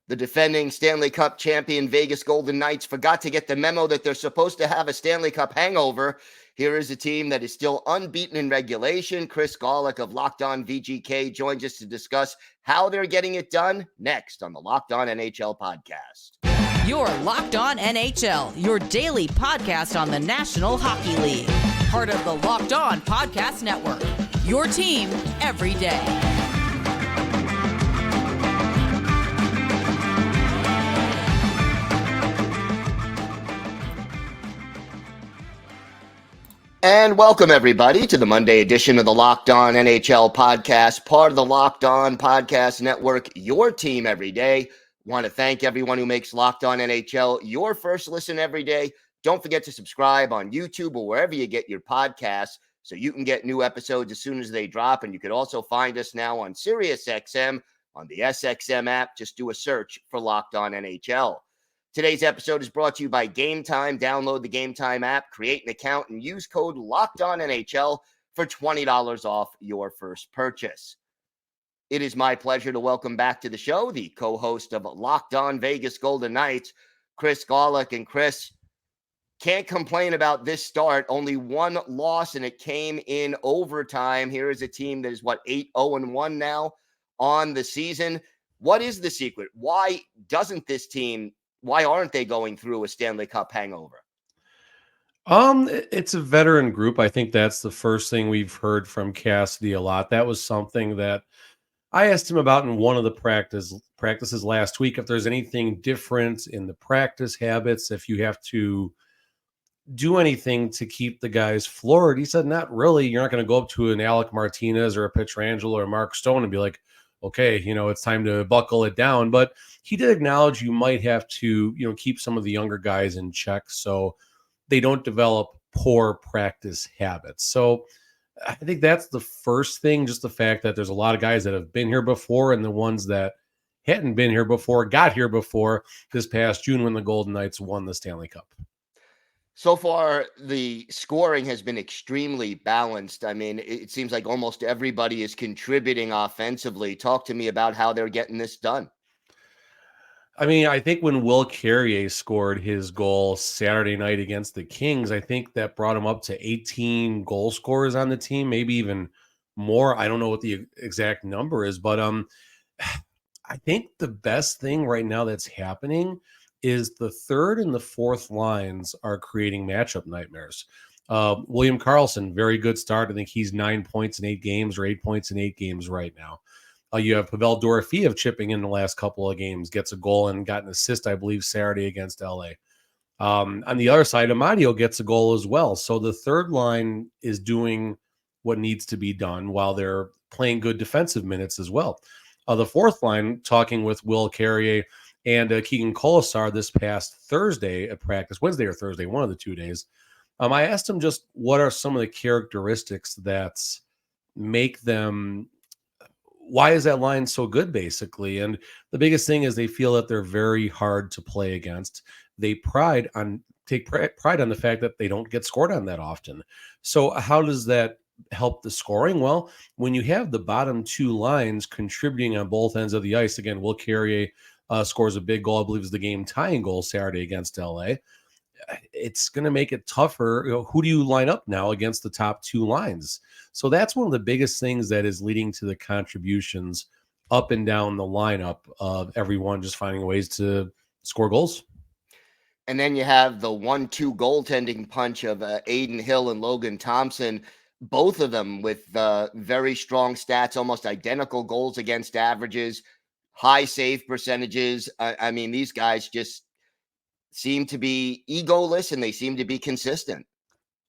The defending Stanley Cup champion Vegas Golden Knights forgot to get the memo that they're supposed to have a Stanley Cup hangover. Here is a team that is still unbeaten in regulation. Chris Gawlik of Locked On VGK joins us to discuss how they're getting it done next on the Locked On NHL podcast. You're Locked On NHL, your daily podcast on the National Hockey League. Part of the Locked On Podcast Network, your team every day. And welcome, everybody, to the Monday edition of the Locked On NHL podcast, part of the Locked On Podcast Network, your team every day. Want to thank everyone who makes Locked On NHL your first listen every day. Don't forget to subscribe on YouTube or wherever you get your podcasts so you can get new episodes as soon as they drop. And you can also find us now on SiriusXM on the SXM app. Just do a search for Locked On NHL. Today's episode is brought to you by Game Time. Download the Game Time app, create an account, and use code LOCKEDONNHL for $20 off your first purchase. It is my pleasure to welcome back to the show the co-host of Locked On Vegas Golden Knights, Chris Gawlik. And Chris, can't complain about this start. Only one loss, and it came in overtime. Here is a team that is, 8-0-1 now on the season. What is the secret? Why aren't they going through a Stanley Cup hangover? It's a veteran group. I think that's the first thing we've heard from Cassidy a lot. That was something that I asked him about in one of the practices last week. If there's anything different in the practice habits, if you have to do anything to keep the guys floored, he said, not really. You're not going to go up to an Alec Martinez or a Pietrangelo or Mark Stone and be like, okay, it's time to buckle it down. But he did acknowledge you might have to, keep some of the younger guys in check so they don't develop poor practice habits. So I think that's the first thing, just the fact that there's a lot of guys that have been here before, and the ones that hadn't been here before got here before this past June when the Golden Knights won the Stanley Cup. So far, the scoring has been extremely balanced. I mean, it seems like almost everybody is contributing offensively. Talk to me about how they're getting this done. I mean, I think when Will Carrier scored his goal Saturday night against the Kings, I think that brought him up to 18 goal scorers on the team, maybe even more. I don't know what the exact number is, but I think the best thing right now that's happening is the third and the fourth lines are creating matchup nightmares. William Karlsson, very good start. I think he's 9 points in 8 games or 8 points in 8 games right now. You have Pavel Dorofeev chipping in the last couple of games, gets a goal and got an assist, I believe, Saturday against LA. On the other side, Amadio gets a goal as well. So the third line is doing what needs to be done while they're playing good defensive minutes as well. The fourth line, talking with Will Carrier and Keegan Kolesar this past Thursday at practice, Wednesday or Thursday, one of the 2 days. I asked him just what are some of the characteristics that make them, why is that line so good, basically? And the biggest thing is they feel that they're very hard to play against. They take pride on the fact that they don't get scored on that often. So how does that help the scoring? Well, when you have the bottom two lines contributing on both ends of the ice, again, Will Carrier scores a big goal, I believe is the game tying goal Saturday against LA. It's going to make it tougher. Who do you line up now against the top two lines? So that's one of the biggest things that is leading to the contributions up and down the lineup of everyone just finding ways to score goals. And then you have the 1-2 goaltending punch of Adin Hill and Logan Thompson, both of them with very strong stats, almost identical goals against averages, high save percentages. I mean, these guys just seem to be egoless and they seem to be consistent.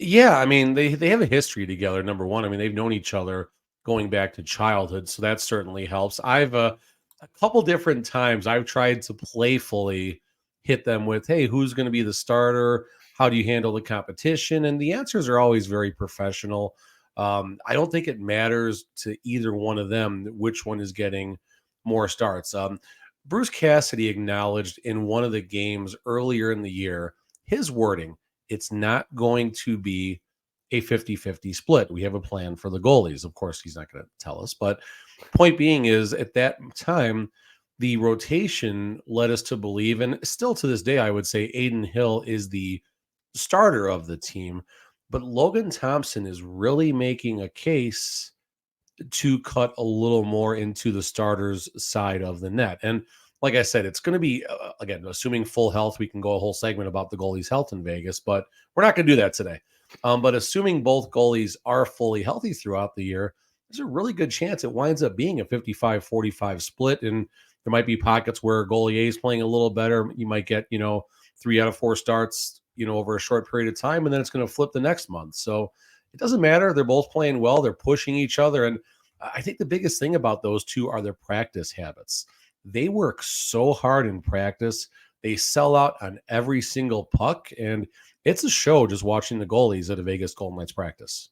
Yeah, I mean, they have a history together, number one. I mean, they've known each other going back to childhood, so that certainly helps. I've a couple different times I've tried to playfully hit them with, hey, who's going to be the starter? How do you handle the competition? And the answers are always very professional. I don't think it matters to either one of them which one is getting more starts. Bruce Cassidy acknowledged in one of the games earlier in the year, his wording, it's not going to be a 50-50 split. We have a plan for the goalies. Of course, he's not going to tell us. But point being is, at that time, the rotation led us to believe, and still to this day, I would say Adin Hill is the starter of the team, but Logan Thompson is really making a case to cut a little more into the starters side of the net. And like I said, it's going to be, again, assuming full health, we can go a whole segment about the goalies' health in Vegas, but we're not going to do that today. But assuming both goalies are fully healthy throughout the year, there's a really good chance it winds up being a 55-45 split. And there might be pockets where goalie A is playing a little better. You might get, 3 out of 4 starts, over a short period of time, and then it's going to flip the next month. So it doesn't matter. They're both playing well. They're pushing each other. And I think the biggest thing about those two are their practice habits. They work so hard in practice. They sell out on every single puck. And it's a show just watching the goalies at a Vegas Golden Knights practice.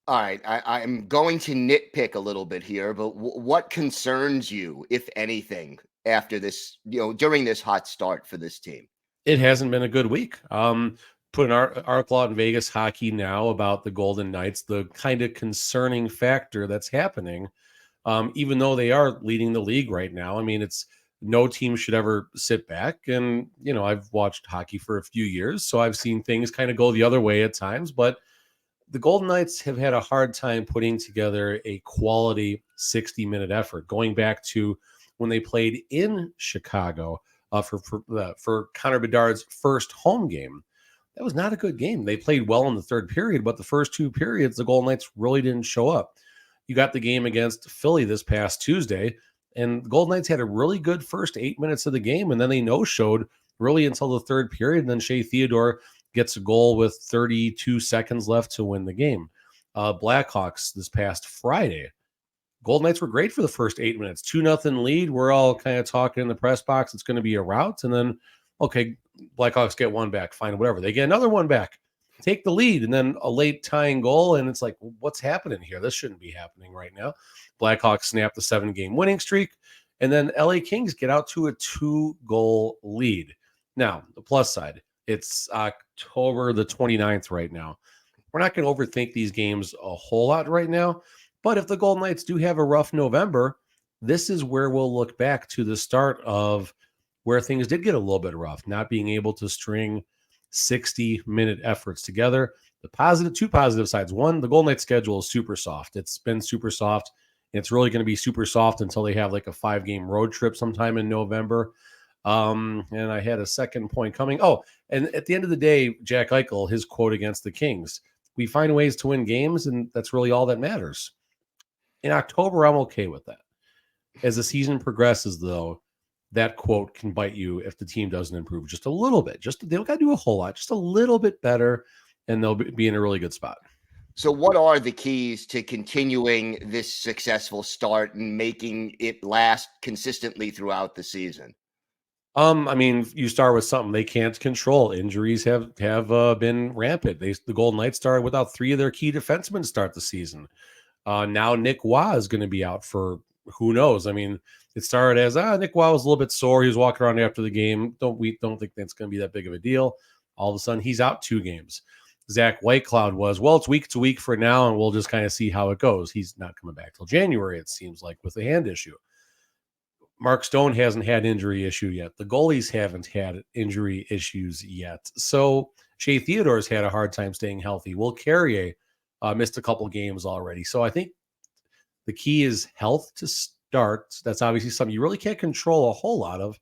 All right. I'm going to nitpick a little bit here, but what concerns you, if anything, after this, during this hot start for this team? It hasn't been a good week. Put an article out in Vegas Hockey Now about the Golden Knights, the kind of concerning factor that's happening, even though they are leading the league right now. I mean, it's no team should ever sit back. And, I've watched hockey for a few years, so I've seen things kind of go the other way at times. But the Golden Knights have had a hard time putting together a quality 60-minute effort, going back to when they played in Chicago for Connor Bedard's first home game. That was not a good game. They played well in the third period, but the first 2 periods, the Golden Knights really didn't show up. You got the game against Philly this past Tuesday, and the Golden Knights had a really good first 8 minutes of the game, and then they no-showed really until the third period, and then Shea Theodore gets a goal with 32 seconds left to win the game. Blackhawks this past Friday, Golden Knights were great for the first 8 minutes. 2-0 lead. We're all kind of talking in the press box. It's going to be a rout. And then, okay, Blackhawks get one back. Fine, whatever. They get another one back. Take the lead. And then a late tying goal. And it's like, what's happening here? This shouldn't be happening right now. Blackhawks snap the 7-game winning streak. And then LA Kings get out to a 2-goal lead. Now, the plus side, it's October the 29th right now. We're not going to overthink these games a whole lot right now. But if the Golden Knights do have a rough November, this is where we'll look back to the start of where things did get a little bit rough, not being able to string 60-minute efforts together. Two positive sides. One, the Golden Knights schedule is super soft. It's been super soft. And it's really going to be super soft until they have like a 5-game road trip sometime in November. And I had a second point coming. Oh, and at the end of the day, Jack Eichel, his quote against the Kings, we find ways to win games, and that's really all that matters. In October, I'm okay with that. As the season progresses, though, that quote can bite you if the team doesn't improve just a little bit. They don't got to do a whole lot, just a little bit better, and they'll be in a really good spot. So what are the keys to continuing this successful start and making it last consistently throughout the season? I mean, you start with something they can't control. Injuries have been rampant. The Golden Knights started without 3 of their key defensemen to start the season. Now Nick Waugh is going to be out for who knows. I mean, it started as Nick Waugh was a little bit sore. He was walking around after the game. Don't think that's going to be that big of a deal. All of a sudden, he's out 2 games. Zach Whitecloud was, it's week to week for now, and we'll just kind of see how it goes. He's not coming back till January, it seems like, with a hand issue. Mark Stone hasn't had injury issue yet. The goalies haven't had injury issues yet. So Shea Theodore's had a hard time staying healthy. Will Carrier missed a couple games already. So I think the key is health to start. That's obviously something you really can't control a whole lot of.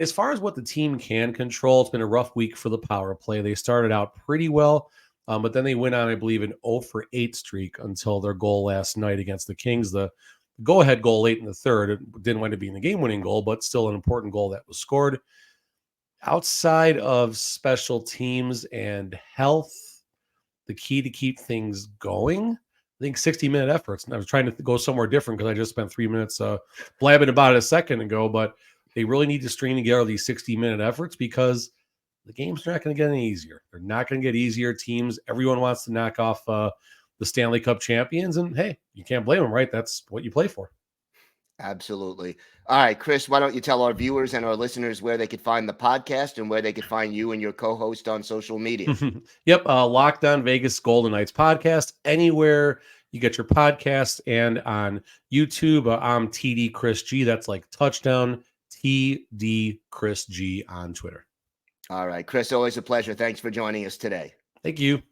As far as what the team can control, it's been a rough week for the power play. They started out pretty well, but then they went on, I believe, an 0-for-8 streak until their goal last night against the Kings. The go-ahead goal late in the third, it didn't wind up being the game-winning goal, but still an important goal that was scored. Outside of special teams and health, the key to keep things going, I think 60-minute efforts. And I was trying to go somewhere different because I just spent 3 minutes blabbing about it a second ago, but they really need to string together these 60-minute efforts because the games are not going to get any easier. They're not going to get easier. Teams, everyone wants to knock off the Stanley Cup champions, and hey, you can't blame them, right? That's what you play for. Absolutely. All right, Chris, why don't you tell our viewers and our listeners where they could find the podcast and where they could find you and your co-host on social media? Yep. Locked On Vegas Golden Knights podcast. Anywhere you get your podcast, and on YouTube, I'm TD Chris G. That's like touchdown TD Chris G on Twitter. All right, Chris, always a pleasure. Thanks for joining us today. Thank you.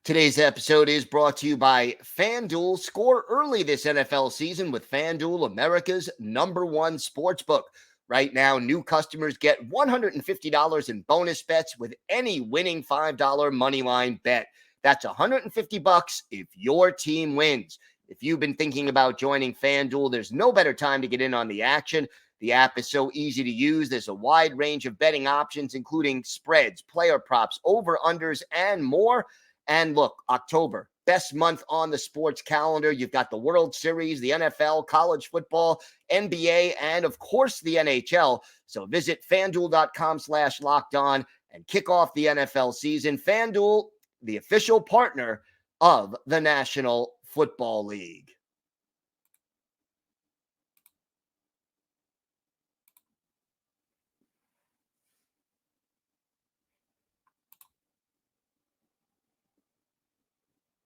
Today's episode is brought to you by FanDuel. Score early this NFL season with FanDuel, America's #1 sportsbook. Right now, new customers get $150 in bonus bets with any winning $5 moneyline bet. That's $150 if your team wins. If you've been thinking about joining FanDuel, there's no better time to get in on the action. The app is so easy to use. There's a wide range of betting options, including spreads, player props, over-unders, and more. And look, October, best month on the sports calendar. You've got the World Series, the NFL, college football, NBA, and of course the NHL. So visit FanDuel.com/lockedon and kick off the NFL season. FanDuel, the official partner of the National Football League.